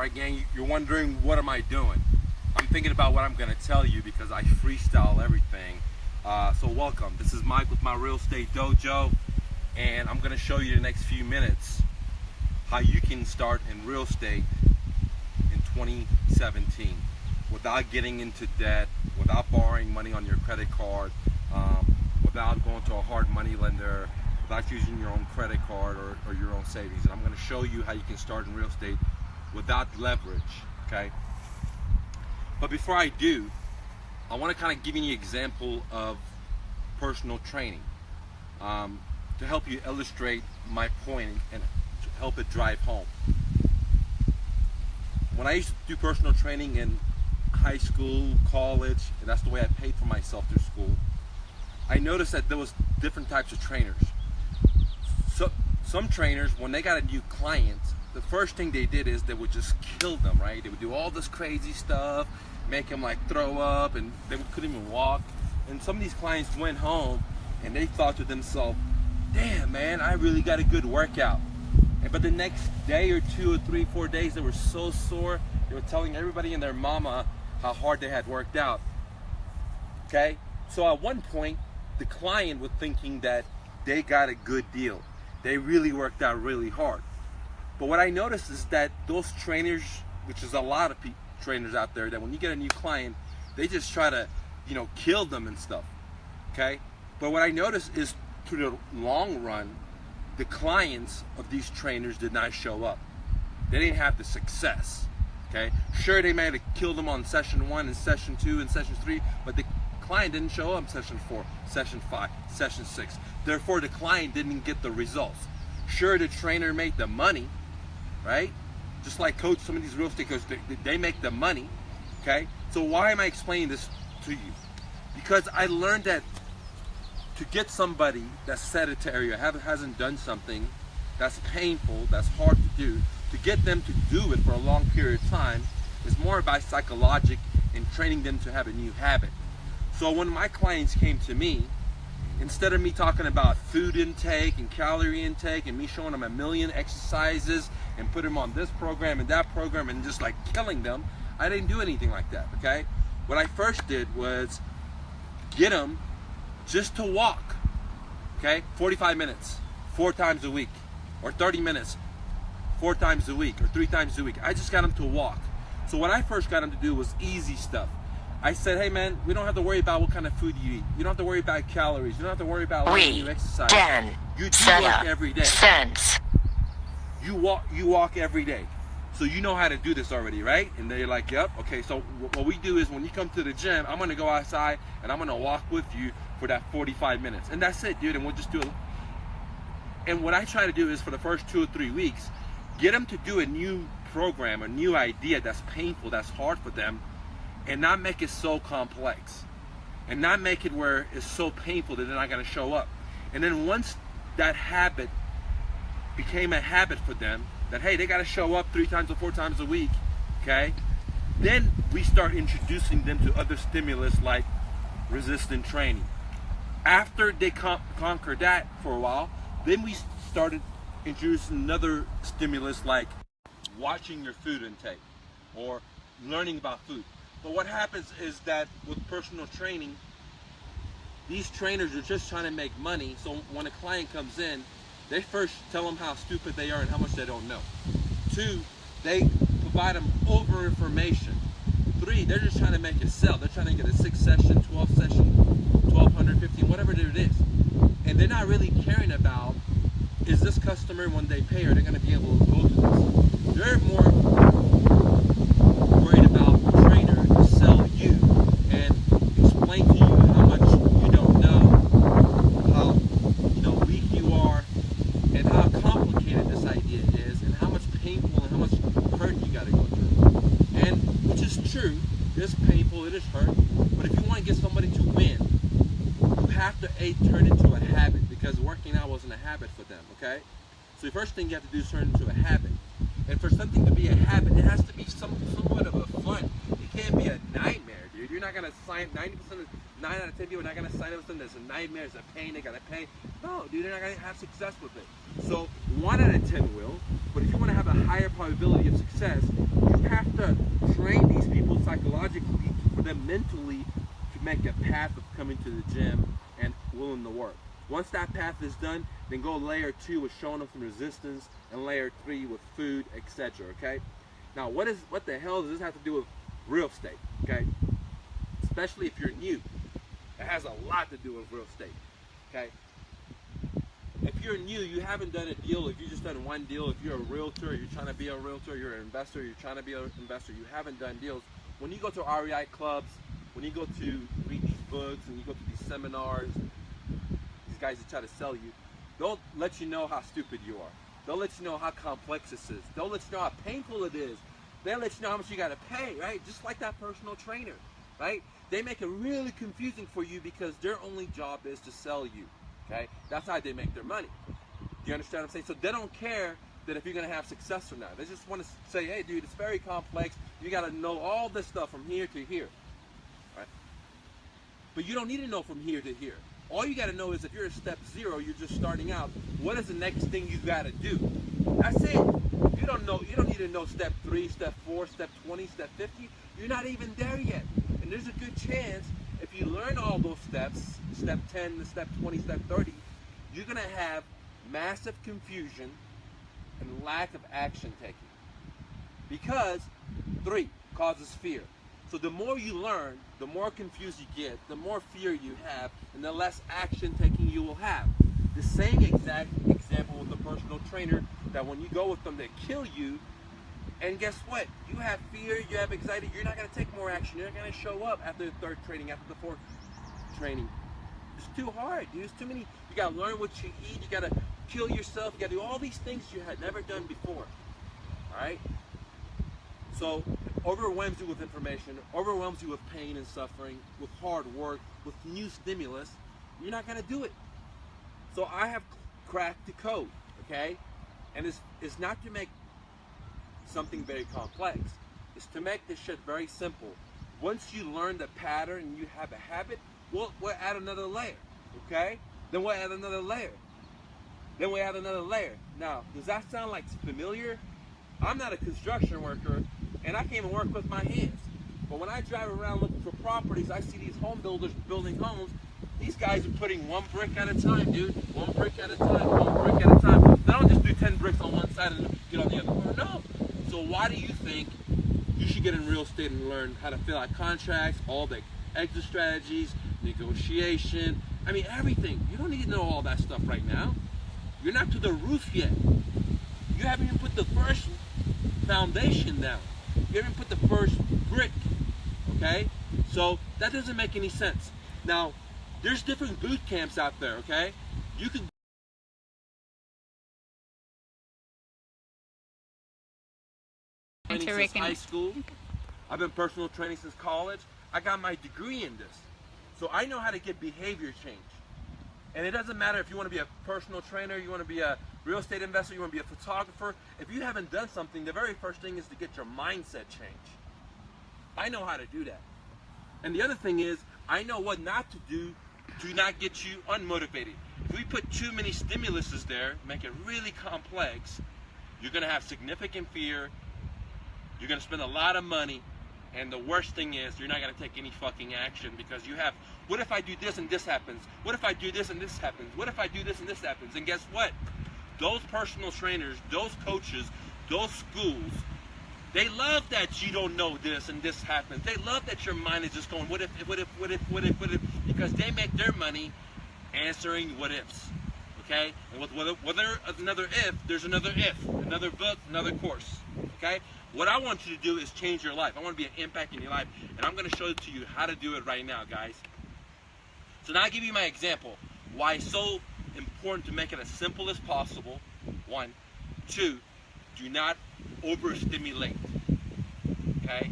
Alright gang, you're wondering what am I doing? I'm thinking about what I'm going to tell you because I freestyle everything. So welcome, this is Mike with my Real Estate Dojo, and I'm going to show you the next few minutes how you can start in real estate in 2017 without getting into debt, without borrowing money on your credit card, without going to a hard money lender, without using your own credit card or your own savings. And I'm going to show you how you can start in real estate without leverage, okay? But before I do, I want to kind of give you an example of personal training to help you illustrate my point and to help it drive home. When I used to do personal training in high school, college, and that's the way I paid for myself through school, I noticed that there was different types of trainers. So some trainers, when they got a new client, the first thing they did is they would just kill them, right? They would do all this crazy stuff, make them like throw up, and they couldn't even walk. And some of these clients went home and they thought to themselves, damn man, I really got a good workout. But the next day or 2 or 3, 4 days, they were so sore, they were telling everybody and their mama how hard they had worked out. Okay? So at one point, the client was thinking that they got a good deal. They really worked out really hard. But what I noticed is that those trainers, which is a lot of trainers out there, that when you get a new client, they just try to, kill them and stuff, okay? But what I noticed is, to the long run, the clients of these trainers did not show up. They didn't have the success, okay? Sure, they might have killed them on session 1 and session 2 and session 3, but the client didn't show up in session 4, session 5, session 6. Therefore, the client didn't get the results. Sure, the trainer made the money, right? Just like some of these real estate coaches, they make the money, okay? So why am I explaining this to you? Because I learned that to get somebody that's sedentary or hasn't done something that's painful, that's hard to do, to get them to do it for a long period of time is more about psychologic and training them to have a new habit. So when my clients came to me, instead of me talking about food intake and calorie intake and me showing them a million exercises and put them on this program and that program and just like killing them, I didn't do anything like that, okay? What I first did was get them just to walk, okay? 45 minutes, 4 times a week, or 30 minutes, 4 times a week, or 3 times a week. I just got them to walk. So what I first got them to do was easy stuff. I said, hey man, we don't have to worry about what kind of food you eat. You don't have to worry about calories. You don't have to worry about letting you exercise. You walk every day. You walk every day. So you know how to do this already, right? And they're like, yep. Okay, so what we do is when you come to the gym, I'm gonna go outside and I'm gonna walk with you for that 45 minutes. And that's it, dude, and we'll just do it. And what I try to do is for the first 2 or 3 weeks, get them to do a new program, a new idea that's painful, that's hard for them, and not make it so complex, and not make it where it's so painful that they're not going to show up. And then once that habit became a habit for them, that hey, they got to show up 3 times or 4 times a week, okay, then we start introducing them to other stimulus like resistance training. After they conquer that for a while, then we started introducing another stimulus like watching your food intake or learning about food. But what happens is that with personal training, these trainers are just trying to make money. So when a client comes in, they first tell them how stupid they are and how much they don't know. 2, they provide them over information. 3, they're just trying to make it sell. They're trying to get a 6 session, 12 session, 1200, 15, whatever it is. And they're not really caring about, is this customer, when they pay, are they going to be able to go to this? They're more worried about the trainer to sell you and explain to you how much you don't know, how weak you are, and how complicated this idea is, and how much painful and how much hurt you got to go through. And which is true, it is painful, it is hurt, but if you want to get somebody to win, you have to turn it into a habit, because working out wasn't a habit for them, okay? So the first thing you have to do is turn it into a habit. And for something to be a habit, it has to be somewhat of a fun. It can't be a nightmare, dude. You're not gonna sign 90%, 9 out of 10 people are not gonna sign up with them. There's a nightmare, there's a pain, they gotta pay. No, dude, they're not gonna have success with it. So 1 out of 10 will, but if you want to have a higher probability of success, you have to train these people psychologically for them mentally to make a path of coming to the gym and willing to work. Once that path is done, then go layer 2 with showing them some resistance, and layer 3 with food, etc. Okay. Now, what the hell does this have to do with real estate? Okay, especially if you're new, it has a lot to do with real estate. Okay. If you're new, you haven't done a deal, if you just done one deal, if you're a realtor, you're trying to be a realtor, you're an investor, you're trying to be an investor, you haven't done deals. When you go to REI clubs, when you go to read these books and you go to these seminars, these guys that try to sell you, they'll let you know how stupid you are. They'll let you know how complex this is. They'll let you know how painful it is. They'll let you know how much you got to pay, right? Just like that personal trainer, right? They make it really confusing for you because their only job is to sell you. Okay, that's how they make their money. Do you understand what I'm saying? So they don't care that if you're gonna have success or not. They just want to say, hey, dude, it's very complex. You got to know all this stuff from here to here, right? But you don't need to know from here to here. All you got to know is if you're at step 0, you're just starting out. What is the next thing you got to do? That's it. You don't know. You don't need to know step 3, step 4, step 20, step 50. You're not even there yet, and there's a good chance. If you learn all those steps, step 10, step 20, step 30, you're going to have massive confusion and lack of action taking. Because 3 causes fear. So the more you learn, the more confused you get, the more fear you have, and the less action taking you will have. The same exact example with the personal trainer, that when you go with them, they kill you. And guess what? You have fear, you have anxiety, you're not going to take more action. You're not going to show up after the 3rd training, after the 4th training. It's too hard, dude. It's too many. You got to learn what you eat. You got to kill yourself. You got to do all these things you had never done before. All right? So, overwhelms you with information, overwhelms you with pain and suffering, with hard work, with new stimulus. You're not going to do it. So, I have cracked the code, okay? And it's not to make something very complex. It's to make this shit very simple. Once you learn the pattern and you have a habit, we'll add another layer, okay? Then we'll add another layer. Then we add another layer. Now, does that sound like familiar? I'm not a construction worker, and I can't even work with my hands. But when I drive around looking for properties, I see these home builders building homes. These guys are putting 1 brick at a time, dude. 1 brick at a time, 1 brick at a time. They don't just do 10 bricks on one side and get on the other one. No. So why do you think you should get in real estate and learn how to fill out contracts, all the exit strategies, negotiation, I mean everything. You don't need to know all that stuff right now. You're not to the roof yet. You haven't even put the first foundation down. You haven't put the first brick, okay? So that doesn't make any sense. Now, there's different boot camps out there, okay? You could since high school. I've been personal training since college. I got my degree in this. So I know how to get behavior change. And it doesn't matter if you want to be a personal trainer, you want to be a real estate investor, you want to be a photographer. If you haven't done something, the very first thing is to get your mindset changed. I know how to do that. And the other thing is, I know what not to do to not get you unmotivated. If we put too many stimuluses there, make it really complex, you're going to have significant fear, you're going to spend a lot of money, and the worst thing is you're not going to take any fucking action because you have, what if I do this and this happens? What if I do this and this happens? What if I do this and this happens? And guess what? Those personal trainers, those coaches, those schools, they love that you don't know this and this happens. They love that your mind is just going, what if, because they make their money answering what ifs. Okay? And with whether another if, there's another if, another book, another course. Okay? What I want you to do is change your life. I want to be an impact in your life. And I'm going to show it to you how to do it right now, guys. So now I'll give you my example. Why it's so important to make it as simple as possible. 1. 2, do not overstimulate. Okay?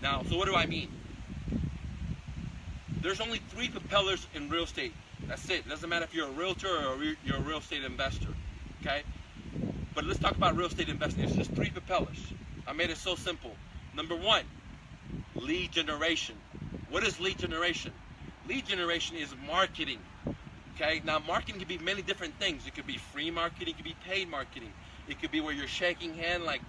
Now, so what do I mean? There's only 3 propellers in real estate. That's it. It doesn't matter if you're a realtor or you're a real estate investor. Okay? But let's talk about real estate investing. There's just 3 propellers. I made it so simple. Number 1, lead generation. What is lead generation? Lead generation is marketing. Okay, now marketing can be many different things. It could be free marketing, it could be paid marketing. It could be where you're shaking hand like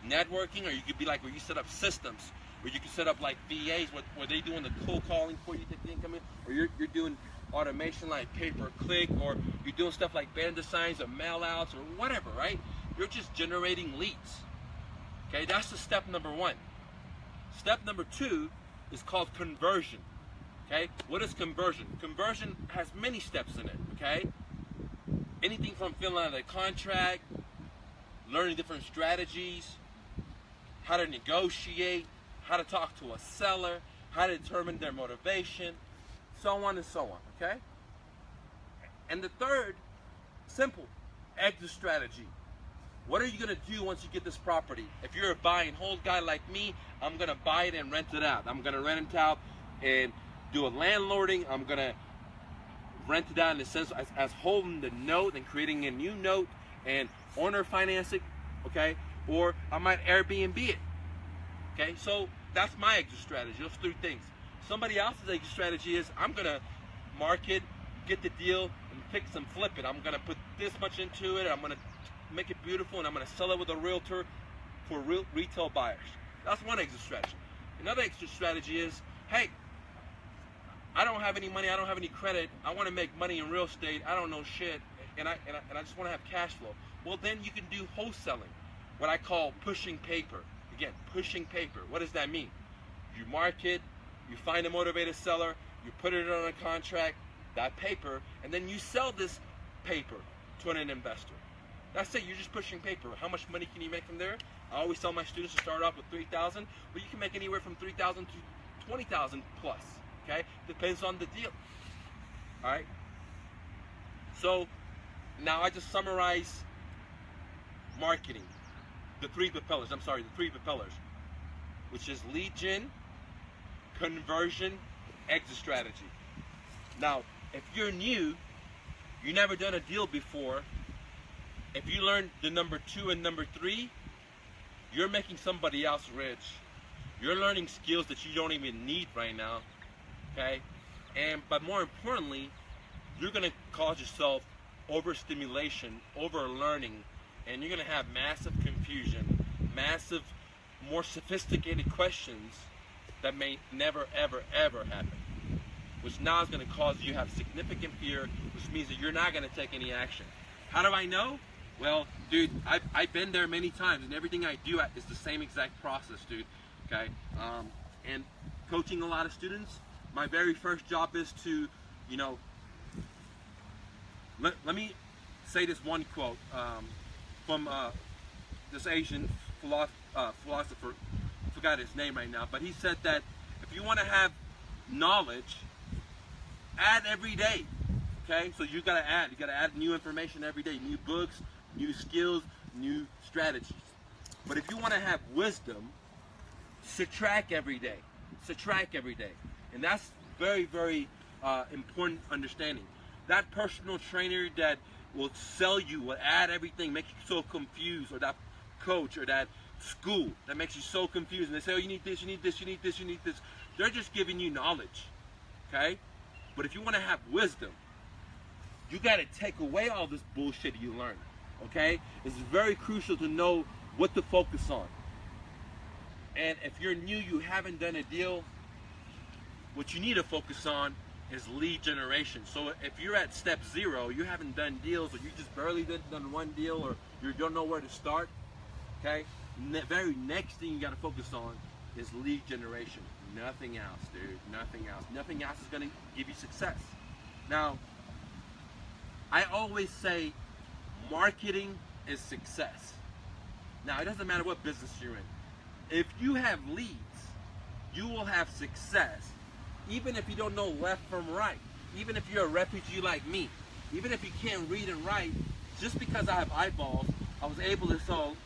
networking, or you could be like where you set up systems, where you can set up like VAs, where they doing the cold calling for you to get the income in, or you're doing automation like pay-per-click, or you're doing stuff like banner signs or mail outs or whatever, right? You're just generating leads. Okay, that's the step number one. Step number two is called conversion. Okay, what is conversion? Conversion has many steps in it, okay? Anything from filling out a contract, learning different strategies, how to negotiate, how to talk to a seller, how to determine their motivation, so on and so on, okay? And the third, simple, exit strategy. What are you gonna do once you get this property? If you're a buy and hold guy like me, I'm gonna buy it and rent it out. I'm gonna rent it out and do a landlording. I'm gonna rent it out in the sense as holding the note and creating a new note and owner financing, okay? Or I might Airbnb it, okay? So that's my exit strategy, those three things. Somebody else's exit strategy is I'm gonna market, get the deal, and fix and flip it. I'm gonna put this much into it, I'm gonna make it beautiful, and I'm gonna sell it with a realtor for retail buyers. That's one exit strategy. Another exit strategy is, hey, I don't have any money, I don't have any credit, I want to make money in real estate, I don't know shit, and I just want to have cash flow. Well, then you can do wholesaling, what I call pushing paper. Again, pushing paper. What does that mean? You market, you find a motivated seller, you put it on a contract, that paper, and then you sell this paper to an investor. That's it, you're just pushing paper. How much money can you make from there? I always tell my students to start off with $3,000, but you can make anywhere from $3,000 to $20,000 plus. Okay, depends on the deal. All right. So now I just summarize marketing, the three propellers, which is lead gen, conversion, exit strategy. Now, if you're new, you never done a deal before, if you learn the number 2 and number 3, you're making somebody else rich. You're learning skills that you don't even need right now. Okay, but more importantly, you're going to cause yourself overstimulation, overlearning, and you're going to have massive confusion, massive, more sophisticated questions that may never, ever, ever happen, which now is going to cause you to have significant fear, which means that you're not going to take any action. How do I know? Well, dude, I've been there many times, and everything I do is the same exact process, dude. Okay, and coaching a lot of students, my very first job is to, you know, let me say this one quote from this Asian philosopher. I forgot his name right now, but he said that if you want to have knowledge, add every day. Okay, so you gotta add new information every day, new books, new skills, new strategies. But if you want to have wisdom, subtract every day. Subtract every day. And that's very, very important understanding. That personal trainer that will sell you, will add everything, make you so confused, or that coach or that school that makes you so confused, and they say, oh, you need this, you need this, you need this, you need this. They're just giving you knowledge, okay? But if you want to have wisdom, you got to take away all this bullshit you learn, okay? It's very crucial to know what to focus on. And if you're new, you haven't done a deal, what you need to focus on is lead generation. So if you're at step 0, you haven't done deals, or you just barely done one deal, or you don't know where to start, okay? The very next thing you got to focus on is lead generation. Nothing else, dude. Nothing else. Nothing else is going to give you success. Now, I always say marketing is success. Now, it doesn't matter what business you're in. If you have leads, you will have success, even if you don't know left from right. Even if you're a refugee like me. Even if you can't read and write, just because I have eyeballs, I was able to sell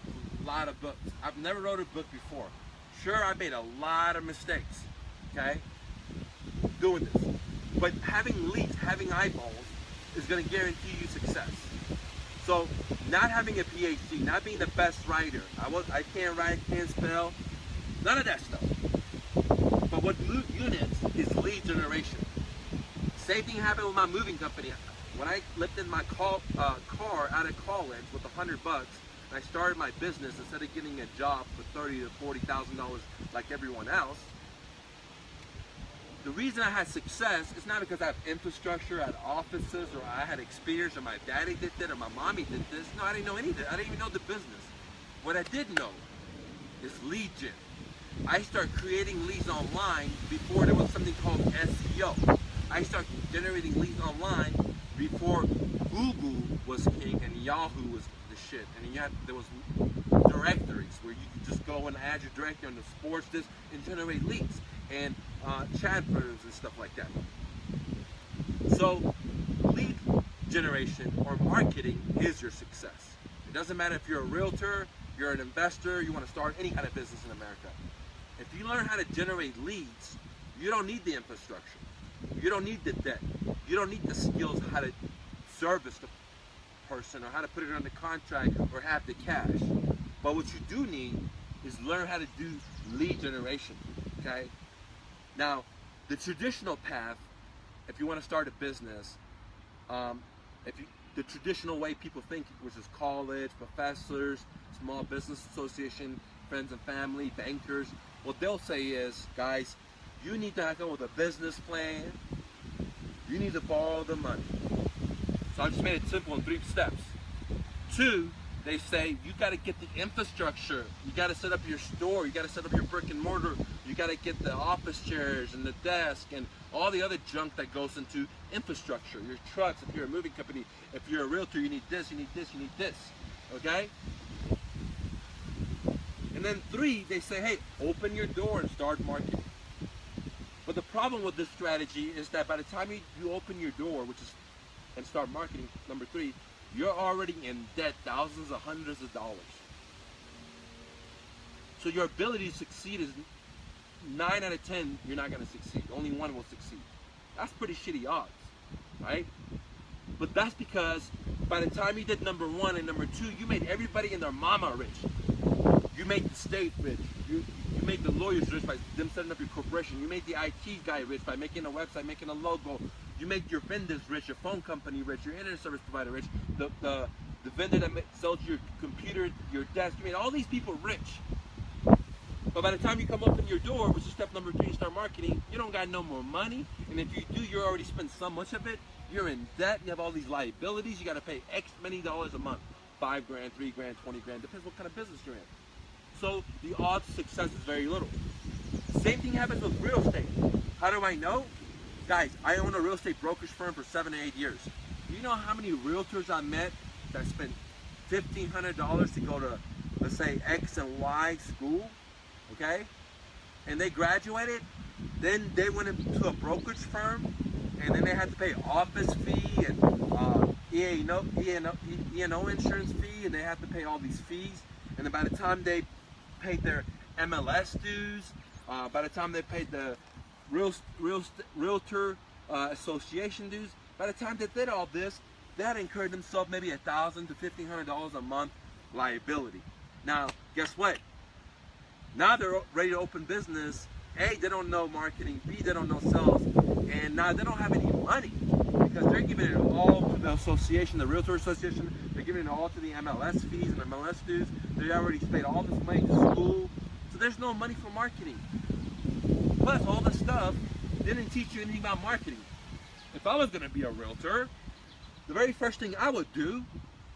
a lot of books. I've never wrote a book before. Sure, I made a lot of mistakes, okay, doing this. But having leads, having eyeballs, is going to guarantee you success. So, not having a PhD, not being the best writer, I can't write, can't spell, none of that stuff. But what move units is lead generation. Same thing happened with my moving company. When I lifted my car out of college with $100 and I started my business, instead of getting a job for $30,000 to $40,000 like everyone else, the reason I had success is not because I have infrastructure, I had offices, or I had experience, or my daddy did that, or my mommy did this. No, I didn't know any of that. I didn't even know the business. What I did know is lead gen. I started creating leads online before there was something called SEO. I started generating leads online before Google was king and Yahoo was the shit. And there was directories where you could just go and add your directory on the sports disc and generate leads and chat rooms and stuff like that. So lead generation or marketing is your success. It doesn't matter if you're a realtor, you're an investor, you want to start any kind of business in America. If you learn how to generate leads, you don't need the infrastructure. You don't need the debt. You don't need the skills of how to service the person or how to put it under contract or have the cash. But what you do need is learn how to do lead generation, okay? Now, the traditional path, if you want to start a business, the traditional way people think, which is college, professors, small business association, friends and family, bankers, what they'll say is, guys, you need to come with a business plan. You need to borrow the money. So I just made it simple in 3 steps. 2, they say you got to get the infrastructure. You got to set up your store. You got to set up your brick and mortar. You got to get the office chairs and the desk and all the other junk that goes into infrastructure. Your trucks, if you're a moving company, if you're a realtor, you need this, you need this, you need this. Okay? And then 3, they say, hey, open your door and start marketing. But the problem with this strategy is that by the time you open your door, and start marketing, number 3, you're already in debt, thousands or hundreds of dollars. So your ability to succeed is 9 out of 10, you're not going to succeed. Only 1 will succeed. That's pretty shitty odds, right? But that's because by the time you did number 1 and number 2, you made everybody and their mama rich. You made the state rich. You made the lawyers rich by them setting up your corporation. You made the IT guy rich by making a website, making a logo. You made your vendors rich, your phone company rich, your internet service provider rich, the vendor that sells your computer, your desk. You made all these people rich. But by the time you come open your door, which is step number 3, you start marketing, you don't got no more money. And if you do, you already spent so much of it. You're in debt. You have all these liabilities. You got to pay X many dollars a month. $5 grand, $3 grand, 20 grand. Depends what kind of business you're in. So the odds of success is very little. Same thing happens with real estate. How do I know? Guys, I own a real estate brokerage firm for 7 to 8 years. Do you know how many realtors I met that spent $1,500 to go to, let's say, X and Y school, okay? And they graduated, then they went into a brokerage firm, and then they had to pay office fee and E&O insurance fee, and they had to pay all these fees. And then by the time they paid their MLS dues, by the time they paid the realtor association dues, by the time they did all this, that incurred themselves maybe $1,000 to $1,500 a month liability. Now, guess what? Now they're ready to open business. A, they don't know marketing. B, they don't know sales. And now they don't have any money because they're giving it all to the association, the realtor association. They're giving it all to the MLS fees and MLS dues. They already paid all this money to school. So there's no money for marketing. Plus, all this stuff didn't teach you anything about marketing. If I was going to be a realtor, the very first thing I would do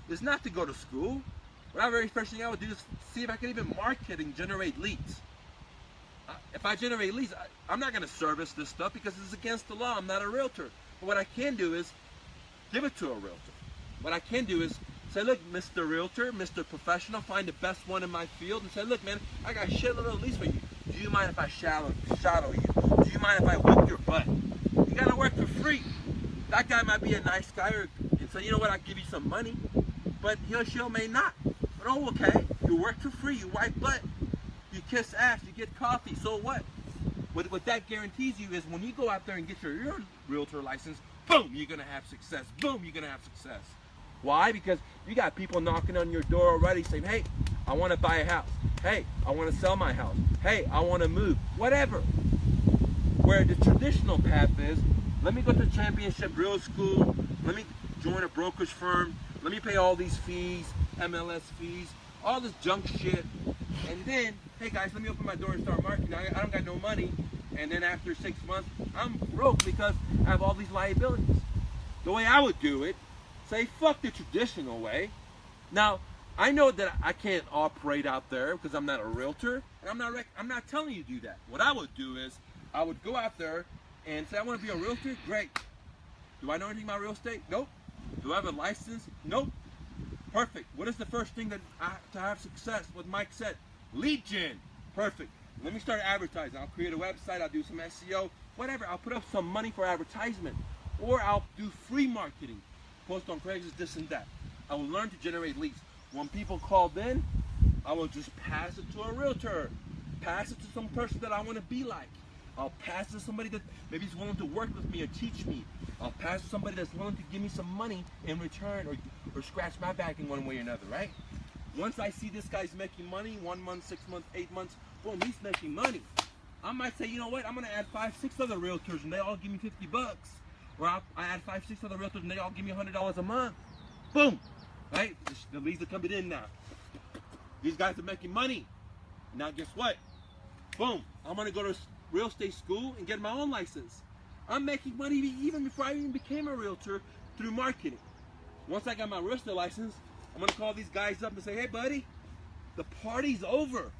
is not to go to school. The very first thing I would do is see if I could even market and generate leads. If I generate leads, I'm not going to service this stuff because it's against the law. I'm not a realtor. But what I can do is give it to a realtor. What I can do is say, look, Mr. Realtor, Mr. Professional, find the best one in my field and say, look, man, I got a shitload of leads for you. Do you mind if I shadow you? Do you mind if I whip your butt? You got to work for free. That guy might be a nice guy and say, you know what, I'll give you some money. But he or she may not. But oh, okay, you work for free, you wipe butt, you kiss ass, you get coffee, so what? What that guarantees you is when you go out there and get your realtor license, boom, you're going to have success. Boom, you're going to have success. Why? Because you got people knocking on your door already saying, hey, I want to buy a house. Hey, I want to sell my house. Hey, I want to move. Whatever. Where the traditional path is, let me go to Championship Real School, let me join a brokerage firm, let me pay all these fees, MLS fees, all this junk shit, and then, hey guys, let me open my door and start marketing. I don't got no money, and then after 6 months, I'm broke because I have all these liabilities. The way I would do it, say fuck the traditional way. Now, I know that I can't operate out there because I'm not a realtor, and I'm not telling you to do that. What I would do is, I would go out there and say, I want to be a realtor? Great. Do I know anything about real estate? Nope. Do I have a license? Nope. Perfect. What is the first thing that to have success? What Mike said, lead gen. Perfect. Let me start advertising. I'll create a website. I'll do some SEO, whatever. I'll put up some money for advertisement, or I'll do free marketing, post on Craigslist, this and that. I will learn to generate leads. When people called in, I will just pass it to a realtor, pass it to some person that I want to be like. I'll pass it to somebody that maybe is willing to work with me or teach me. I'll pass it to somebody that's willing to give me some money in return, or scratch my back in one way or another, right? Once I see this guy's making money, 1 month, 6 months, 8 months, boom, he's making money. I might say, you know what, I'm gonna add 5, 6 other realtors and they all give me 50 bucks. Or I add 5, 6 other realtors and they all give me $100 a month. Boom, right? The leads are coming in now. These guys are making money. Now guess what? Boom, I'm gonna go to real estate school and get my own license. I'm making money even before I even became a realtor through marketing. Once I got my real estate license, I'm gonna call these guys up and say, hey buddy, the party's over.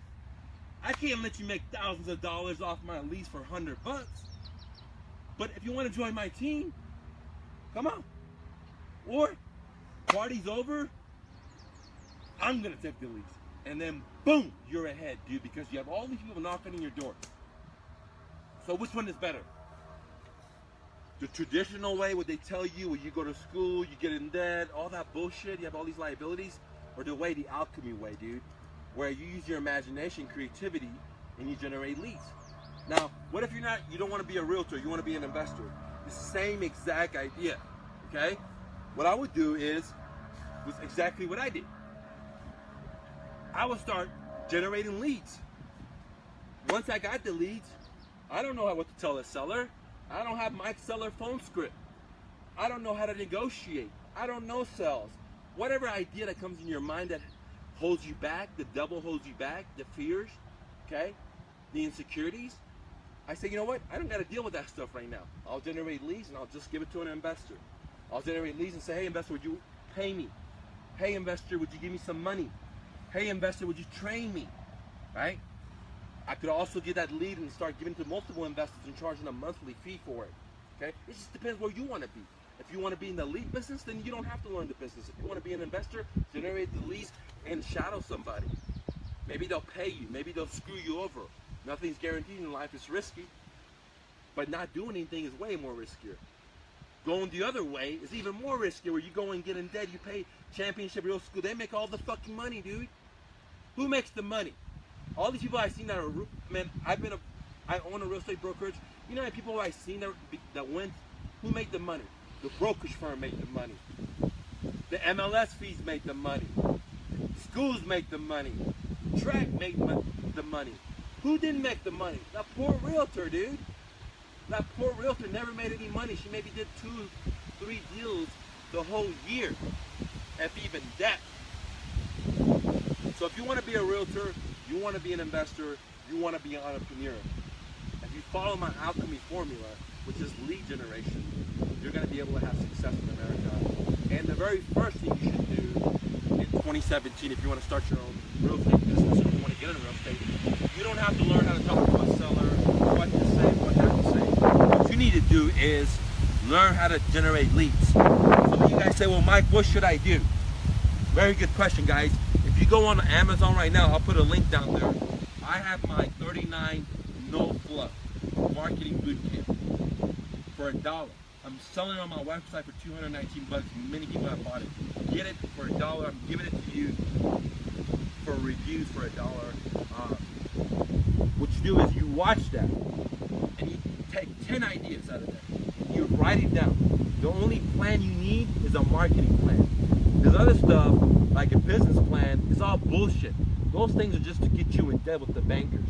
I can't let you make thousands of dollars off my lease for 100 bucks. But if you want to join my team, come on. Or, party's over, I'm gonna take the lease. And then boom, you're ahead, dude, because you have all these people knocking on your door. So which one is better? The traditional way, what they tell you, when you go to school, you get in debt, all that bullshit, you have all these liabilities, or the way, the alchemy way, dude, where you use your imagination, creativity, and you generate leads. Now, what if you don't want to be a realtor, you want to be an investor? The same exact idea, okay? What I would do was exactly what I did. I would start generating leads. Once I got the leads, I don't know what to tell a seller. I don't have Mike's seller phone script. I don't know how to negotiate. I don't know sales. Whatever idea that comes in your mind that holds you back, the devil holds you back, the fears, okay, the insecurities, I say, you know what? I don't got to deal with that stuff right now. I'll generate leads and I'll just give it to an investor. I'll generate leads and say, hey investor, would you pay me? Hey investor, would you give me some money? Hey investor, would you train me? Right? I could also get that lead and start giving to multiple investors and charging a monthly fee for it. Okay? It just depends where you want to be. If you want to be in the lead business, then you don't have to learn the business. If you want to be an investor, generate the leads and shadow somebody. Maybe they'll pay you. Maybe they'll screw you over. Nothing's guaranteed in life. It's risky. But not doing anything is way more riskier. Going the other way is even more riskier, where you go and get in debt. You pay Championship Real School. They make all the fucking money, dude. Who makes the money? All these people I've seen that are, man, I own a real estate brokerage. You know how many people I've seen that went, who made the money? The brokerage firm made the money. The MLS fees made the money. Schools make the money. Track made the money. Who didn't make the money? That poor realtor, dude. That poor realtor never made any money. She maybe did 2, 3 deals the whole year, if even that. So if you want to be a realtor, you want to be an investor, you want to be an entrepreneur, if you follow my alchemy formula, which is lead generation, you're going to be able to have success in America. And the very first thing you should do in 2017, if you want to start your own real estate business, or you want to get into real estate, you don't have to learn how to talk to a seller, what to say, what not to say. What you need to do is learn how to generate leads. Some of you guys say, well, Mike, what should I do? Very good question, guys. If you go on Amazon right now, I'll put a link down there. I have my 39 No Fluff Marketing Bootcamp for $1. I'm selling it on my website for 219 bucks. Many people have bought it. Get it for $1. I'm giving it to you for reviews for $1. What you do is you watch that and you take 10 ideas out of that. You write it down. The only plan you need is a marketing plan. There's other stuff, like a business plan, is all bullshit. Those things are just to get you in debt with the bankers.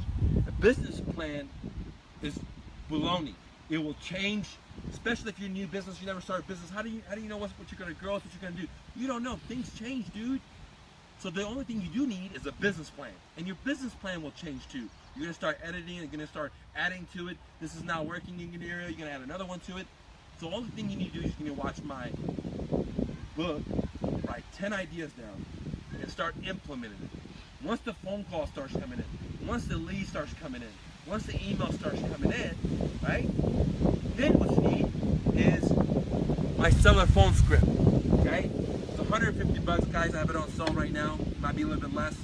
A business plan is baloney. It will change, especially if you're a new business, you never start a business. How do you know what you're gonna grow, what you're gonna do? You don't know. Things change, dude. So the only thing you do need is a business plan. And your business plan will change too. You're gonna start editing, you're gonna start adding to it. This is not working in your area, you're gonna add another one to it. So the only thing you need to do is you're gonna watch my book, write 10 ideas down, and start implementing it. Once the phone call starts coming in, once the lead starts coming in, once the email starts coming in, right? Then what you need is my seller phone script, okay? It's 150 bucks, guys. I have it on sale right now. Might be a little bit less.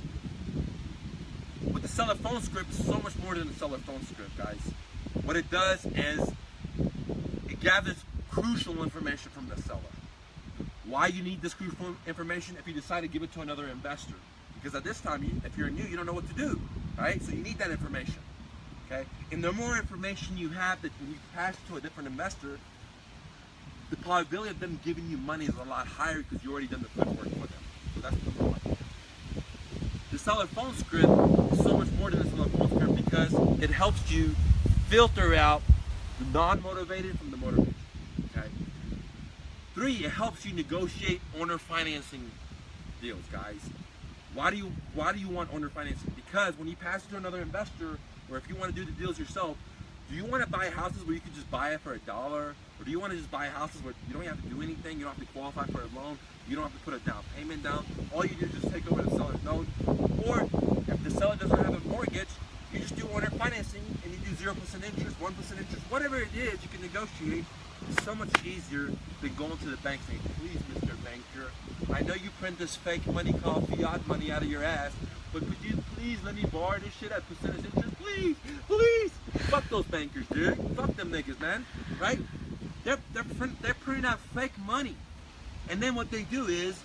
With the seller phone script, it's so much more than the seller phone script, guys. What it does is it gathers crucial information from the seller. Why you need this crucial information if you decide to give it to another investor. Because at this time, if you're new, you don't know what to do, right? So you need that information, okay? And the more information you have that when you pass to a different investor, the probability of them giving you money is a lot higher because you already done the footwork for them. So that's number one. The seller phone script is so much more than the seller phone script because it helps you filter out the non-motivated from the motivated, okay? 3, it helps you negotiate owner financing deals, guys. Why do you want owner financing? Because when you pass it to another investor, or if you want to do the deals yourself, do you want to buy houses where you can just buy it for $1? Or do you want to just buy houses where you don't have to do anything, you don't have to qualify for a loan, you don't have to put a down payment down, all you do is just take over the seller's note? Or if the seller doesn't have a mortgage, you just do owner financing and you do 0% interest, 1% interest, whatever it is, you can negotiate. It's so much easier than going to the bank saying, please, Mr. Banker, I know you print this fake money called fiat money out of your ass, but could you please let me borrow this shit at percentage interest? Please, please. Fuck those bankers, dude. Fuck them niggas, man. Right? They're printing out fake money. And then what they do is,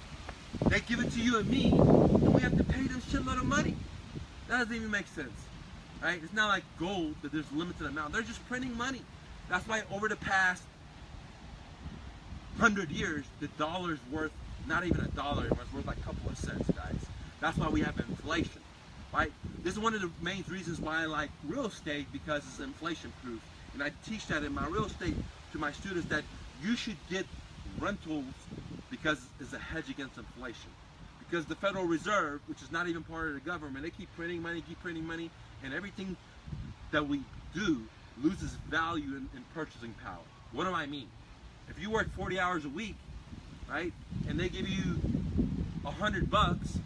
they give it to you and me, and we have to pay them shitload of money. That doesn't even make sense. Right? It's not like gold that there's a limited amount. They're just printing money. That's why over the past 100 years, the dollar's worth not even $1, it was worth like a couple of cents, guys. That's why we have inflation, right? This is one of the main reasons why I like real estate, because it's inflation proof. And I teach that in my real estate to my students, that you should get rentals because it's a hedge against inflation. Because the Federal Reserve, which is not even part of the government, they keep printing money, and everything that we do loses value in purchasing power. What do I mean? If you work 40 hours a week, right, and they give you $100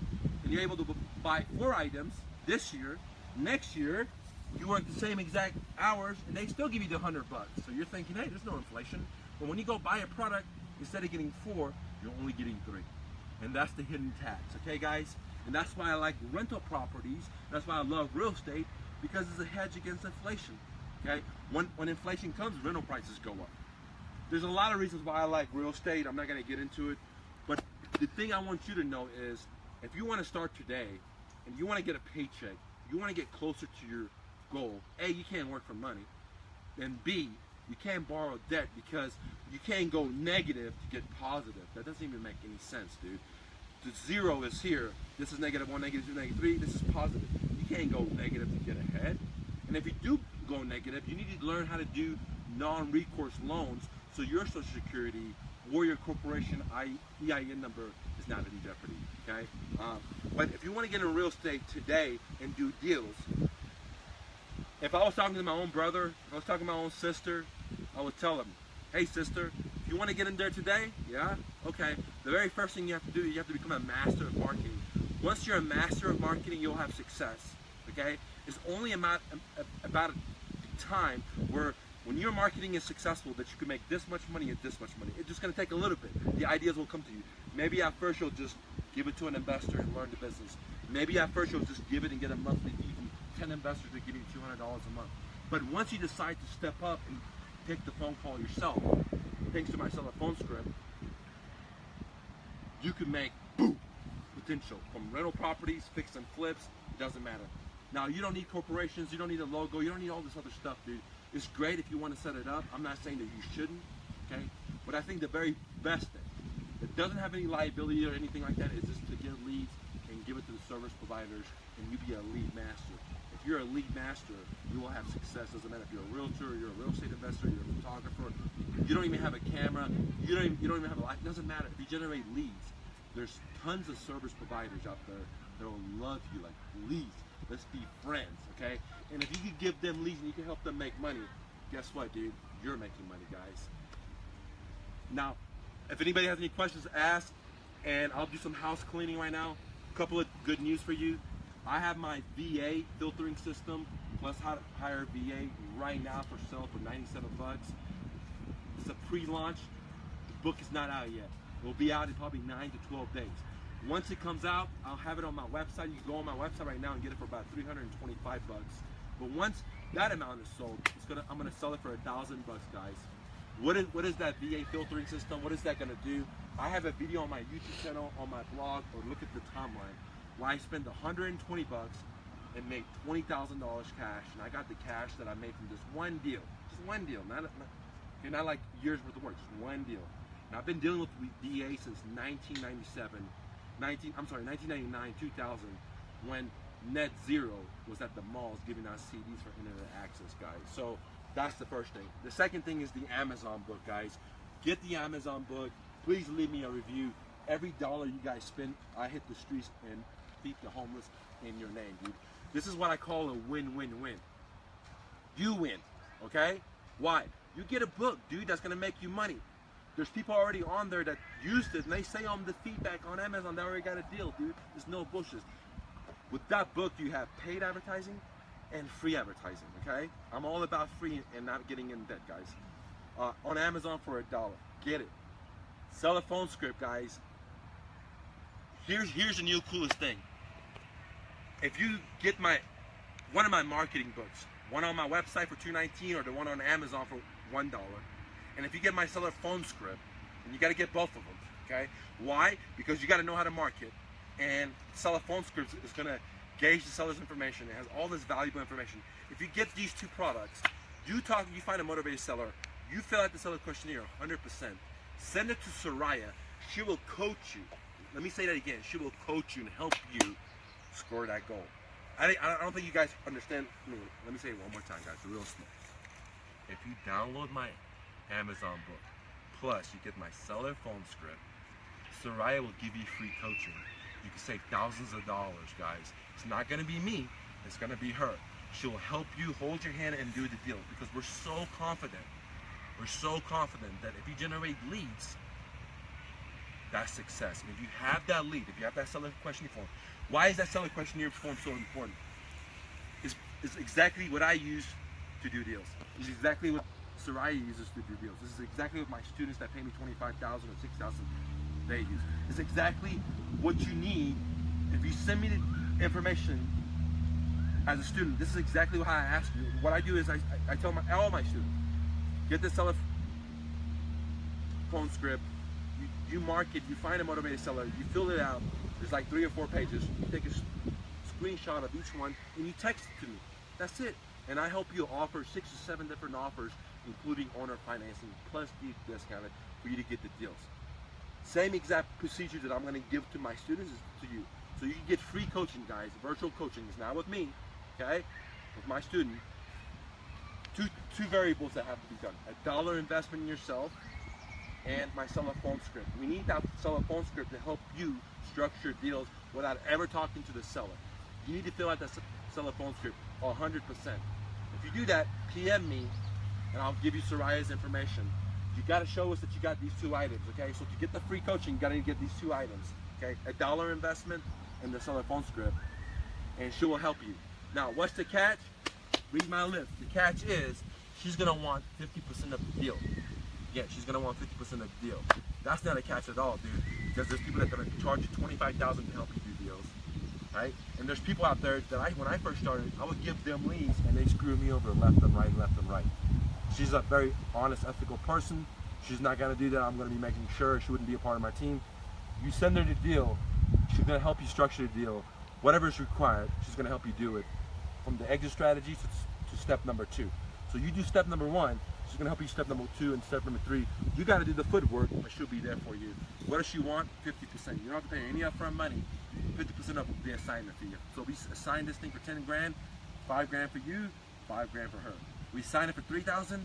and you're able to buy 4 items this year, next year you work the same exact hours and they still give you the $100. So you're thinking, hey, there's no inflation. But when you go buy a product, instead of getting 4, you're only getting 3. And that's the hidden tax, okay, guys? And that's why I like rental properties. That's why I love real estate, because it's a hedge against inflation, okay? When inflation comes, rental prices go up. There's a lot of reasons why I like real estate. I'm not going to get into it. But the thing I want you to know is, if you want to start today and you want to get a paycheck, you want to get closer to your goal, A, you can't work for money. And B, you can't borrow debt, because you can't go negative to get positive. That doesn't even make any sense, dude. The 0 is here. This is -1, -2, -3. This is positive. You can't go negative to get ahead. And if you do go negative, you need to learn how to do non-recourse loans, so your Social Security or your corporation EIN number is not in jeopardy, okay? But if you want to get in real estate today and do deals, if I was talking to my own brother, if I was talking to my own sister, I would tell them, hey sister, if you want to get in there today, yeah, okay, the very first thing you have to do, you have to become a master of marketing. Once you're a master of marketing, you'll have success, okay? It's only about a time where when your marketing is successful, that you can make this much money and this much money. It's just going to take a little bit. The ideas will come to you. Maybe at first you'll just give it to an investor and learn the business. Maybe at first you'll just give it and get a monthly fee from 10 investors that give you $200 a month. But once you decide to step up and take the phone call yourself, thanks to my seller phone script, you can make boom potential from rental properties, fix and flips. It doesn't matter. Now, you don't need corporations, you don't need a logo, you don't need all this other stuff, dude. It's great if you want to set it up. I'm not saying that you shouldn't, okay? But I think the very best thing that doesn't have any liability or anything like that is just to get leads and give it to the service providers, and you be a lead master. If if you're a lead master, you will have success. Doesn't matter if you're a realtor, you're a real estate investor, you're a photographer, you don't even have a camera, you don't even have a life. It doesn't matter. If you generate leads, there's tons of service providers out there that will love you. Like, leads, let's be friends, okay? And if you can give them leads and you can help them make money, guess what, dude? You're making money, guys. Now, if anybody has any questions, ask, and I'll do some house cleaning right now. A couple of good news for you. I have my VA filtering system plus how to hire VA right now for sale for 97 bucks. It's a pre-launch. The book is not out yet. It will be out in probably 9 to 12 days. Once it comes out, I'll have it on my website. You can go on my website right now and get it for about 325 bucks. But once that amount is sold, I'm gonna sell it for 1,000 bucks, guys. What is that VA filtering system? What is that gonna do? I have a video on my YouTube channel, on my blog, or look at the timeline, where I spend 120 bucks and make $20,000 cash, and I got the cash that I made from just one deal, not like years worth of work, just one deal. And I've been dealing with VA since 1999, 2000, when Net Zero was at the malls giving out CDs for internet access, guys. So that's the first thing. The second thing is the Amazon book, guys. Get the Amazon book. Please leave me a review. Every dollar you guys spend, I hit the streets and feed the homeless in your name, dude. This is what I call a win-win-win. You win, okay? Why? You get a book, dude, that's gonna make you money. There's people already on there that used it, and they say on the feedback on Amazon, they already got a deal, dude. There's no bullshit. With that book, you have paid advertising and free advertising, okay? I'm all about free and not getting in debt, guys. On Amazon for $1, get it. Sell a phone script, guys. Here's the new coolest thing. If you get one of my marketing books, one on my website for $2.19 or the one on Amazon for $1, and if you get my seller phone script, and you got to get both of them, okay? Why? Because you got to know how to market, and seller phone script is going to gauge the seller's information. It has all this valuable information. If you get these two products, you find a motivated seller, you fill out the seller questionnaire 100%, send it to Soraya. She will coach you. Let me say that again. She will coach you and help you score that goal. I don't think you guys understand. Let me say it one more time, guys. Real slow. If you download my Amazon book, plus you get my seller phone script, Soraya will give you free coaching. You can save thousands of dollars, guys. It's not going to be me. It's going to be her. She'll help you hold your hand and do the deal, because we're so confident. We're so confident that if you generate leads, that's success. And if you have that lead, if you have that seller questionnaire form, why is that seller questionnaire form so important? It's exactly what I use to do deals. It's exactly what Soraya uses to do deals. This is exactly what my students that pay me $25,000 or $6,000 they use. It's exactly what you need. If you send me the information as a student, this is exactly how I ask you. What I do is I tell all my students, get the seller phone script, you mark it, you find a motivated seller, you fill it out. There's like 3 or 4 pages. You take a screenshot of each one and you text it to me. That's it. And I help you offer 6 or 7 different offers, including owner financing plus deep discounted, for you to get the deals. Same exact procedure that I'm going to give to my students is to you. So you can get free coaching, guys. Virtual coaching is not with me, okay? With my student. Two variables that have to be done. $1 investment in yourself and my seller phone script. We need that seller phone script to help you structure deals without ever talking to the seller. You need to fill out that seller phone script 100%. If you do that, PM me and I'll give you Soraya's information. You got to show us that you got these 2 items, okay? So to get the free coaching, you got to get these 2 items, okay? $1 investment in the seller phone script, and she will help you. Now, what's the catch? Read my lips. The catch is she's going to want 50% of the deal. Yeah, she's going to want 50% of the deal. That's not a catch at all, dude, because there's people that are going to charge you $25,000 to help you do deals, right? And there's people out there that when I first started, I would give them leads, and they screw me over left and right, left and right. She's a very honest, ethical person. She's not going to do that. I'm going to be making sure she wouldn't be a part of my team. You send her the deal. She's going to help you structure the deal. Whatever is required, she's going to help you do it. From the exit strategy to step number 2. So you do step number 1. She's going to help you step number 2 and step number 3. You got to do the footwork, but she'll be there for you. What does she want? 50%. You don't have to pay any upfront money. 50% of the assignment fee. So we assign this thing for 10 grand. $5,000 for you, $5,000 for her. We sign it for $3,000,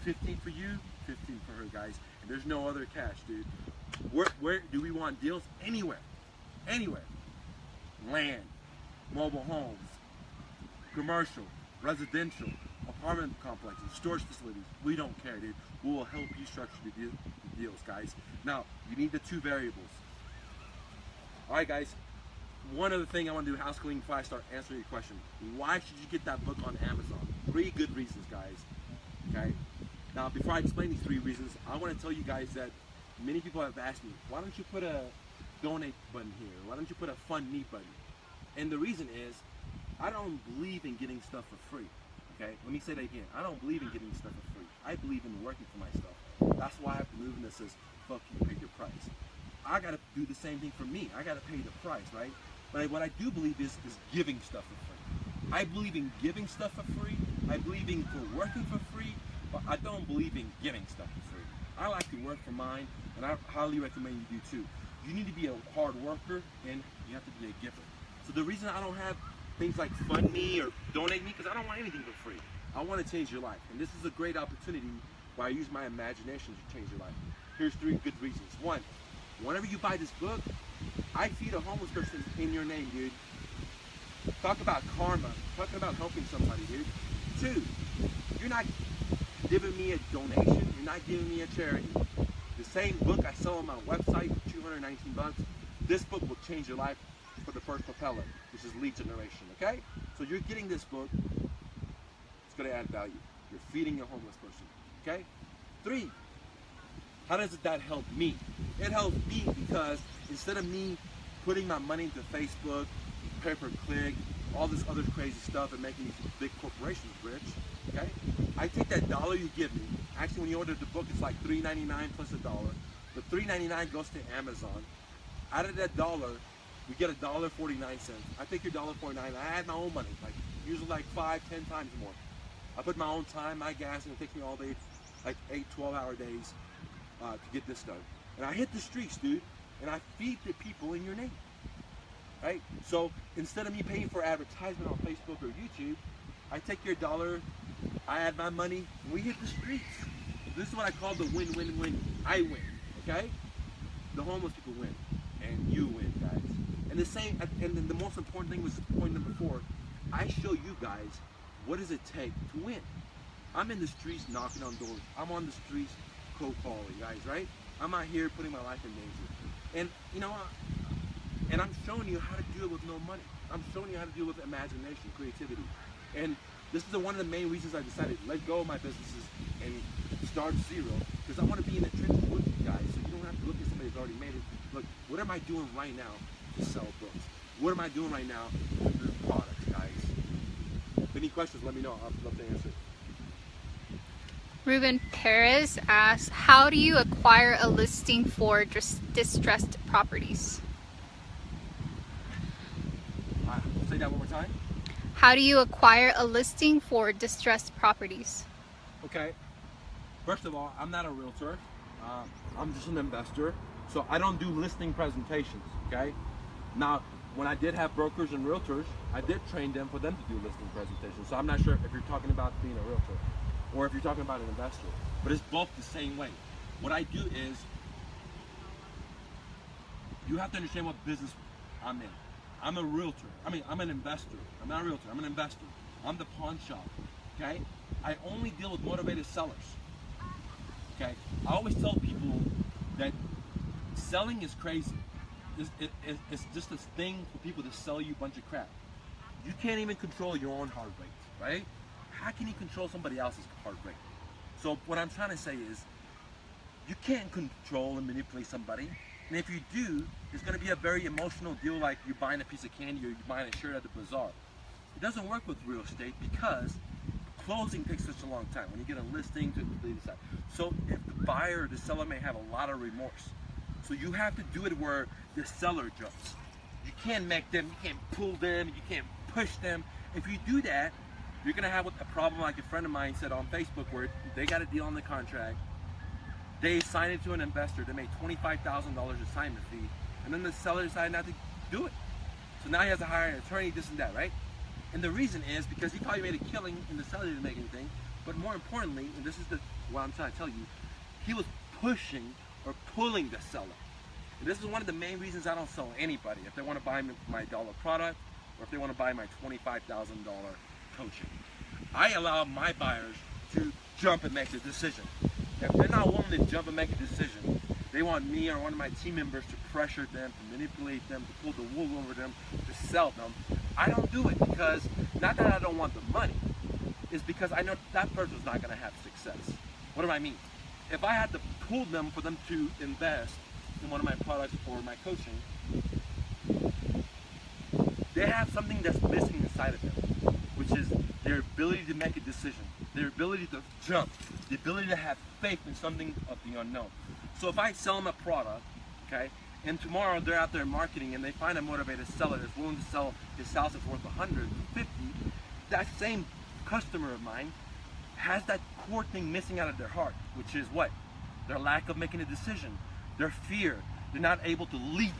$15,000 for you, $15,000 for her, guys. And there's no other cash, dude. Where do we want deals? Anywhere. Anywhere. Land, mobile homes, commercial, residential, apartment complexes, storage facilities. We don't care, dude. We will help you structure the deals, guys. Now, you need the 2 variables. All right, guys. One other thing I want to do house cleaning before I start answering your question. Why should you get that book on Amazon? 3 good reasons, guys. Okay? Now, before I explain these 3 reasons, I want to tell you guys that many people have asked me, why don't you put a donate button here? Why don't you put a fund me button? And the reason is, I don't believe in getting stuff for free. Okay? Let me say that again. I don't believe in getting stuff for free. I believe in working for my stuff. That's why I have the movement that says, fuck you, pay your price. I got to do the same thing for me. I got to pay the price, right? But what I do believe is giving stuff for free. I believe in giving stuff for free. I believe in working for free, but I don't believe in getting stuff for free. I like to work for mine, and I highly recommend you do too. You need to be a hard worker, and you have to be a giver. So the reason I don't have things like fund me or donate me, because I don't want anything for free. I want to change your life, and this is a great opportunity where I use my imagination to change your life. Here's 3 good reasons. 1, whenever you buy this book, I feed a homeless person in your name, dude. Talk about karma. Talking about helping somebody, dude. 2, you're not giving me a donation. You're not giving me a charity. The same book I sell on my website for $219, this book will change your life for the first propeller, which is lead generation, okay? So you're getting this book. It's going to add value. You're feeding a homeless person, okay? 3, how does that help me? It helps me because instead of me putting my money into Facebook, pay-per-click, all this other crazy stuff and making these big corporations rich, okay? I take that $1 you give me. Actually, when you order the book, it's like $3.99 plus $1. The $3.99 goes to Amazon. Out of that $1, we get $1.49. I take your $1.49. I add my own money, like usually like 5, 10 times more. I put my own time, my gas, and it takes me all day, like 8, 12-hour days to get this done. And I hit the streets, dude, and I feed the people in your name, right? So instead of me paying for advertisement on Facebook or YouTube, I take your $1, I add my money, and we hit the streets. This is what I call the win-win-win. I win, okay? The homeless people win, and you win, guys. And the same, and then the most important thing was point number 4. I show you guys what does it take to win. I'm in the streets knocking on doors. I'm on the streets cold calling, guys, right? I'm out here putting my life in danger. And you know, and I'm showing you how to do it with no money. I'm showing you how to do it with imagination, creativity. And this is one of the main reasons I decided to let go of my businesses and start zero, because I want to be in the trenches with you guys, so you don't have to look at somebody who's already made it. Look, what am I doing right now to sell books? What am I doing right now to do products, guys? If any questions, let me know. I'd love to answer. Ruben Perez asks, how do you acquire a listing for distressed properties? Say that one more time. How do you acquire a listing for distressed properties? Okay. First of all, I'm not a realtor. I'm just an investor. So I don't do listing presentations, okay? Now, when I did have brokers and realtors, I did train them for them to do listing presentations. So I'm not sure if you're talking about being a realtor or if you're talking about an investor, but it's both the same way. What I do is, you have to understand what business I'm in. I'm a realtor. I'm an investor. I'm not a realtor. I'm an investor. I'm the pawn shop, okay? I only deal with motivated sellers, okay? I always tell people that selling is crazy. It's just this thing for people to sell you a bunch of crap. You can't even control your own heart rate, right? How can you control somebody else's heart rate? So what I'm trying to say is, you can't control and manipulate somebody. And if you do, it's going to be a very emotional deal, like you're buying a piece of candy or you're buying a shirt at the bazaar. It doesn't work with real estate because closing takes such a long time. When you get a listing to decide. So if the buyer or the seller may have a lot of remorse. So you have to do it where the seller jumps. You can't make them, you can't pull them, you can't push them. If you do that, you're going to have a problem like a friend of mine said on Facebook, where they got a deal on the contract. They signed it to an investor. They made $25,000 assignment fee. And then the seller decided not to do it. So now he has to hire an attorney, this and that, right? And the reason is because he probably made a killing and the seller didn't make anything. But more importantly, and this is what I'm trying to tell you, he was pushing or pulling the seller. And this is one of the main reasons I don't sell anybody. If they want to buy my dollar product, or if they want to buy my $25,000 coaching, I allow my buyers to jump and make the decision. If they're not willing to jump and make a decision, they want me or one of my team members to pressure them, to manipulate them, to pull the wool over them, to sell them. I don't do it because, not that I don't want the money, it's because I know that person's not going to have success. What do I mean? If I had to pull them for them to invest in one of my products or my coaching, they have something that's missing inside of them, which is their ability to make a decision, their ability to jump, the ability to have faith in something of the unknown. So if I sell them a product, okay, and tomorrow they're out there marketing and they find a motivated seller that's willing to sell his house that's worth 150, that same customer of mine has that core thing missing out of their heart, which is what? Their lack of making a decision, their fear. They're not able to leap.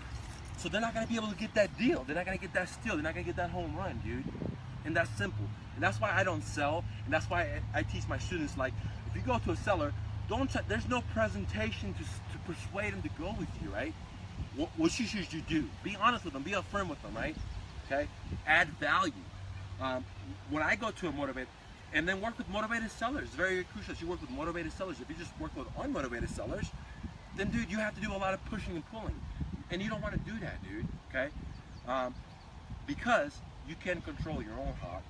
So they're not going to be able to get that deal. They're not going to get that steal. They're not going to get that home run, dude. And that's simple. And that's why I don't sell. And that's why I teach my students, like, if you go to a seller, there's no presentation to persuade them to go with you, right? What should you do? Be honest with them. Be upfront with them, right? Okay? Add value. When I go to a motivated, and then work with motivated sellers. It's very crucial that you work with motivated sellers. If you just work with unmotivated sellers, then dude, you have to do a lot of pushing and pulling. And you don't want to do that, dude, okay? Because you can control your own heart.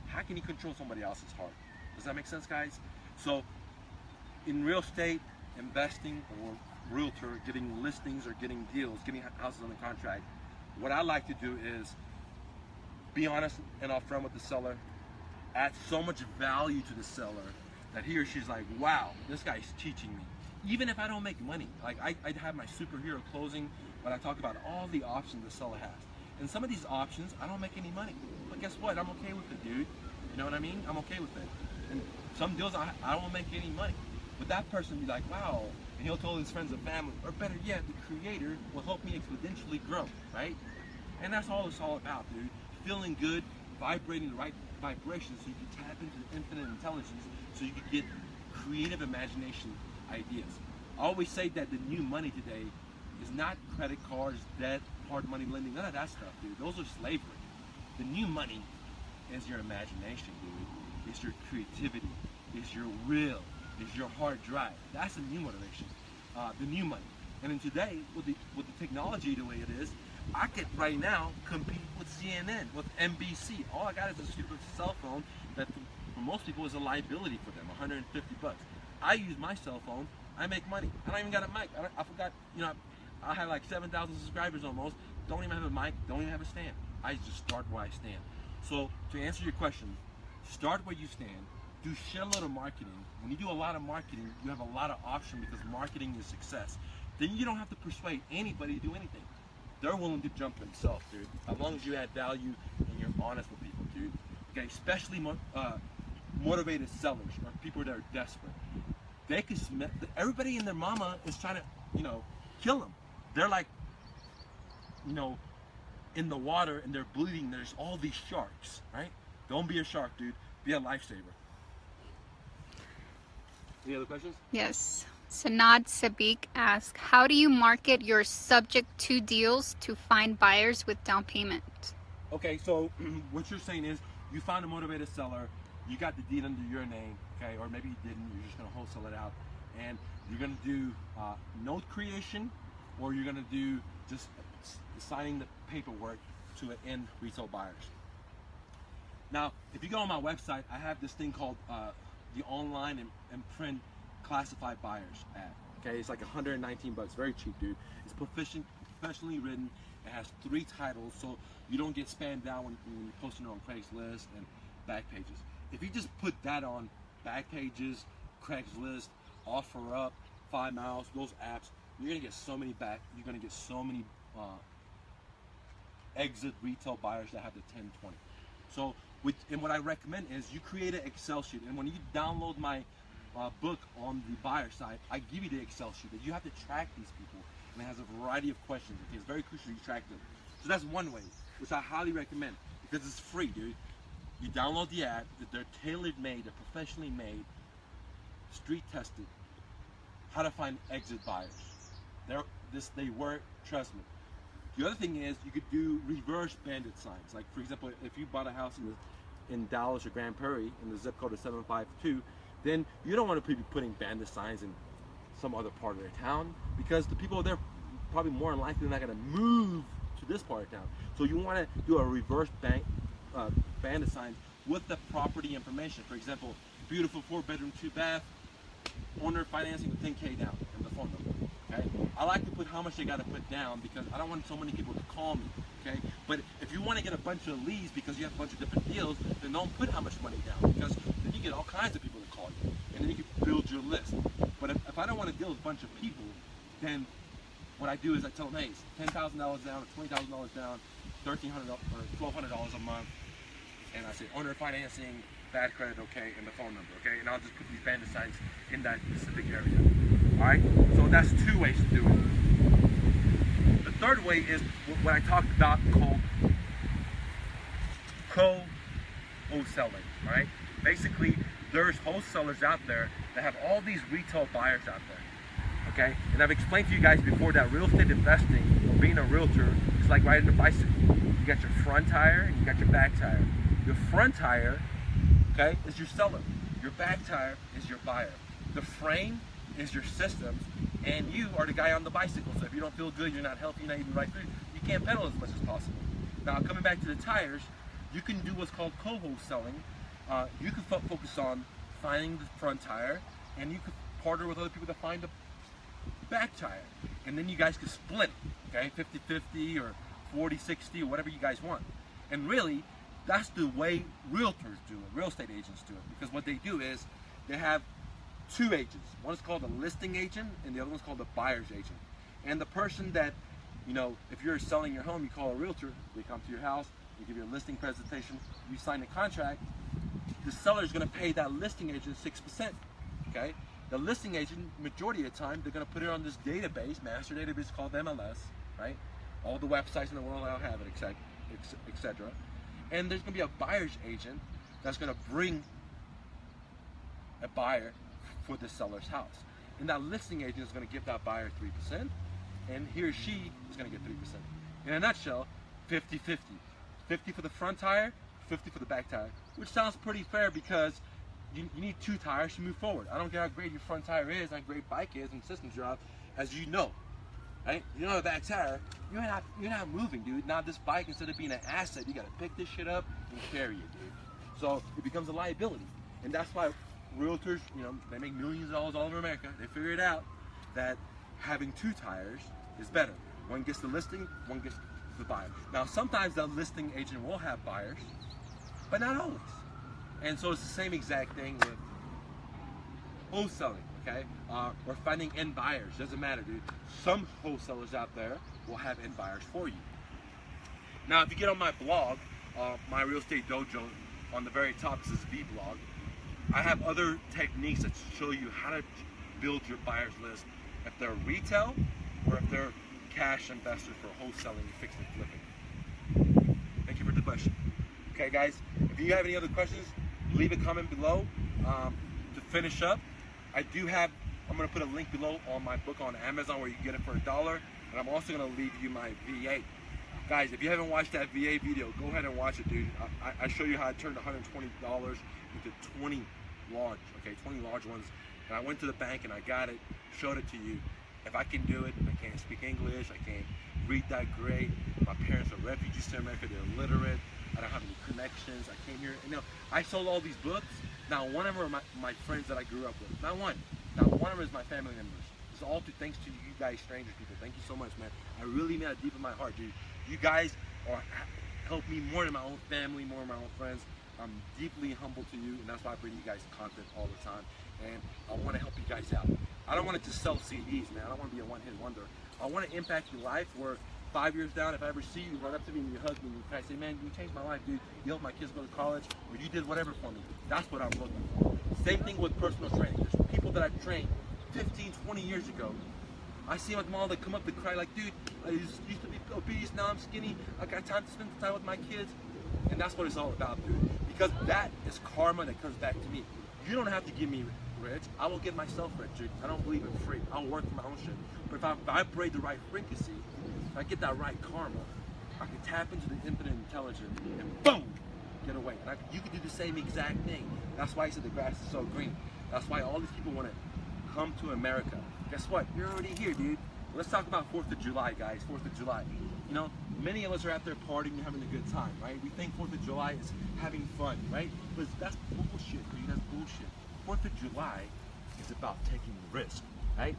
How can you control somebody else's heart? Does that make sense, guys? So, in real estate, investing, or realtor, getting listings or getting deals, getting houses under contract, what I like to do is be honest and upfront with the seller, add so much value to the seller that he or she's like, wow, this guy's teaching me. Even if I don't make money, like I have my superhero closing, but I talk about all the options the seller has. And some of these options, I don't make any money. But guess what? I'm okay with it, dude. You know what I mean? I'm okay with it. And some deals, I don't make any money. But that person will be like, wow. And he'll tell his friends and family, or better yet, the creator will help me exponentially grow, right? And that's all it's all about, dude. Feeling good, vibrating the right vibrations so you can tap into the infinite intelligence so you can get creative imagination ideas. I always say that the new money today is not credit cards, debt, hard money lending, none of that stuff, dude. Those are slavery. The new money is your imagination, dude. It's your creativity. It's your will. It's your hard drive. That's the new motivation. The new money. And then today, with the technology the way it is, I could right now compete with CNN, with NBC. All I got is a stupid cell phone that for most people is a liability for them, 150 bucks. I use my cell phone, I make money. I don't even got a mic. I forgot, you know, I have like 7,000 subscribers almost. Don't even have a mic, don't even have a stand. I just start where I stand. So to answer your question, start where you stand. Do shitload of marketing. When you do a lot of marketing, you have a lot of options because marketing is success. Then you don't have to persuade anybody to do anything. They're willing to jump themselves, dude. As long as you add value and you're honest with people, dude. Okay, especially motivated sellers or people that are desperate. They can smell. Everybody and their mama is trying to, you know, kill them. They're like, you know, in the water and they're bleeding. There's all these sharks, right? Don't be a shark, dude. Be a lifesaver. Any other questions? Yes. Sanad Sabik asks, how do you market your subject to deals to find buyers with down payment? Okay, so what you're saying is you found a motivated seller, you got the deed under your name, okay, or maybe you didn't, you're just gonna wholesale it out, and you're gonna do note creation, or you're gonna do just signing the paperwork to end retail buyers. Now, if you go on my website, I have this thing called the online and print classified buyers ad. Okay, it's like 119 bucks, very cheap, dude. It's professionally written. It has 3 titles, so you don't get spammed down when you're posting it on Craigslist and Backpages. If you just put that on Backpages, Craigslist, OfferUp, 5 Miles, those apps, you're gonna get so many you're gonna get so many exit retail buyers that have the 10/20. So, and what I recommend is you create an Excel sheet, and when you download my book on the buyer side, I give you the Excel sheet that you have to track these people, and it has a variety of questions. Okay, it's very crucial you track them. So that's one way, which I highly recommend. because it's free, dude. You download the app. They're tailor-made. They're professionally made, street tested. How to find exit buyers. They work. Trust me. The other thing is you could do reverse bandit signs. Like for example, if you bought a house in Dallas or Grand Prairie and the zip code is 752, then you don't want to be putting bandit signs in some other part of their town, because the people there probably more than likely not going to move to this part of town. So you want to do a reverse bandit sign with the property information. For example, beautiful 4-bedroom, 2-bath, owner financing with 10K down, and the phone number. Okay, I like to put how much they got to put down because I don't want so many people to call me. Okay, but if you want to get a bunch of leads because you have a bunch of different deals, then don't put how much money down, because then you get all kinds of people to call you, and then you can build your list. But if I don't want to deal with a bunch of people, then what I do is I tell them, hey, $10,000 down, or $20,000 down, $1,300 or $1,200 a month, and I say owner financing, bad credit, okay, and the phone number, okay, and I'll just put these bandit signs in that specific area. All right, so that's 2 ways to do it. The third way is what I talked about called co-wholesaling. All right, basically there's wholesalers out there that have all these retail buyers out there. Okay, and I've explained to you guys before that real estate investing or being a realtor is like riding a bicycle. You got your front tire and you got your back tire. Your front tire, okay, is your seller. Your back tire is your buyer. The frame is your systems, and you are the guy on the bicycle. So if you don't feel good, you're not healthy, you're not eating right food, you can't pedal as much as possible. Now coming back to the tires, you can do what's called co-wholesaling. You can focus on finding the front tire, and you could partner with other people to find the back tire, and then you guys can split, okay, 50-50 or 40-60 or whatever you guys want. And really, that's the way realtors do it, real estate agents do it, because what they do is they have 2 agents. One is called a listing agent, and the other one's called a buyer's agent. And the person that, you know, if you're selling your home, you call a realtor, they come to your house, they give you a listing presentation, you sign the contract, the seller is going to pay that listing agent 6%, okay? The listing agent, majority of the time, they're going to put it on this database, master database called MLS, right? All the websites in the world now have it, etc. And there's going to be a buyer's agent that's going to bring a buyer for the seller's house. And that listing agent is going to give that buyer 3%, and he or she is going to get 3%. In a nutshell, 50-50. 50 for the front tire, 50 for the back tire, which sounds pretty fair because you need 2 tires to move forward. I don't care how great your front tire is, how great bike is, and systems you have, as you know, right? You know the back tire, you're not moving, dude. Now this bike, instead of being an asset, you got to pick this shit up and carry it, dude. So it becomes a liability, and that's why realtors, you know, they make millions of dollars all over America. They figure it out that having 2 tires is better. One gets the listing, one gets the buyer. Now sometimes the listing agent will have buyers, but not always. And so it's the same exact thing with wholesaling, okay? Or finding end buyers, doesn't matter, dude. Some wholesalers out there will have end buyers for you. Now if you get on my blog, my Real Estate Dojo, on the very top says vblog. I have other techniques that show you how to build your buyer's list if they're retail or if they're cash investors for wholesaling and fixing and flipping. Thank you for the question. Okay guys, if you have any other questions, leave a comment below. To finish up, I'm going to put a link below on my book on Amazon where you can get it for $1, and I'm also going to leave you my VA. Guys, if you haven't watched that VA video, go ahead and watch it, dude. I show you how I turned $120 into 20 large, okay, 20 large ones. And I went to the bank and I got it, showed it to you. If I can do it, I can't speak English, I can't read that great. My parents are refugees to America, they're illiterate. I don't have any connections. I came here, and I sold all these books. Now one of them are my friends that I grew up with. Not one. Now one of them is my family members. It's all thanks to you guys, stranger people. Thank you so much, man. I really mean that deep in my heart, dude. You guys help me more than my own family, more than my own friends. I'm deeply humble to you, and that's why I bring you guys content all the time. And I want to help you guys out. I don't want to just sell CDs, man. I don't want to be a one-hit wonder. I want to impact your life where 5 years down, if I ever see you, run up to me and you hug me and you say, man, you changed my life, dude. You helped my kids go to college, or you did whatever for me. That's what I'm looking for. Same thing with personal training. There's people that I've trained 15, 20 years ago. I see them at the mall, they come up to cry like, dude, I used to be obese, now I'm skinny. I got time to spend time with my kids. And that's what it's all about, dude. Because that is karma that comes back to me. You don't have to give me rich. I will get myself rich, dude. I don't believe in free. I'll work for my own shit. But if I vibrate the right frequency, if I get that right karma, I can tap into the infinite intelligence and boom, get away. And you can do the same exact thing. That's why I said the grass is so green. That's why all these people want to come to America. Guess what? You're already here, dude. Let's talk about 4th of July, guys. 4th of July. You know, many of us are out there partying and having a good time, right? We think 4th of July is having fun, right? But that's bullshit, dude. That's bullshit. 4th of July is about taking risk, right?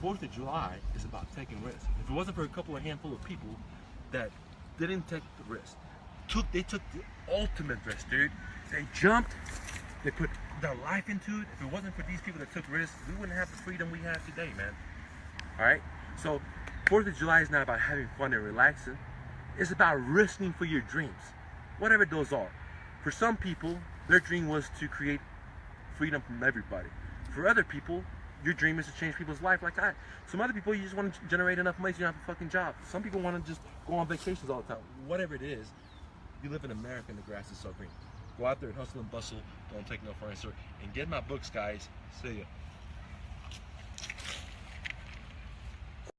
4th of July is about taking risk. If it wasn't for a couple of handful of people that didn't take the risk, they took the ultimate risk, dude. They jumped, they put their life into it. If it wasn't for these people that took risks, we wouldn't have the freedom we have today, man. All right? So 4th of July is not about having fun and relaxing. It's about risking for your dreams, whatever those are. For some people, their dream was to create freedom from everybody. For other people, your dream is to change people's life like I. Some other people, you just want to generate enough money so you don't have a fucking job. Some people want to just go on vacations all the time. Whatever it is, you live in America and the grass is so green. Go out there and hustle and bustle. Don't take no for an answer. And get my books, guys. See ya.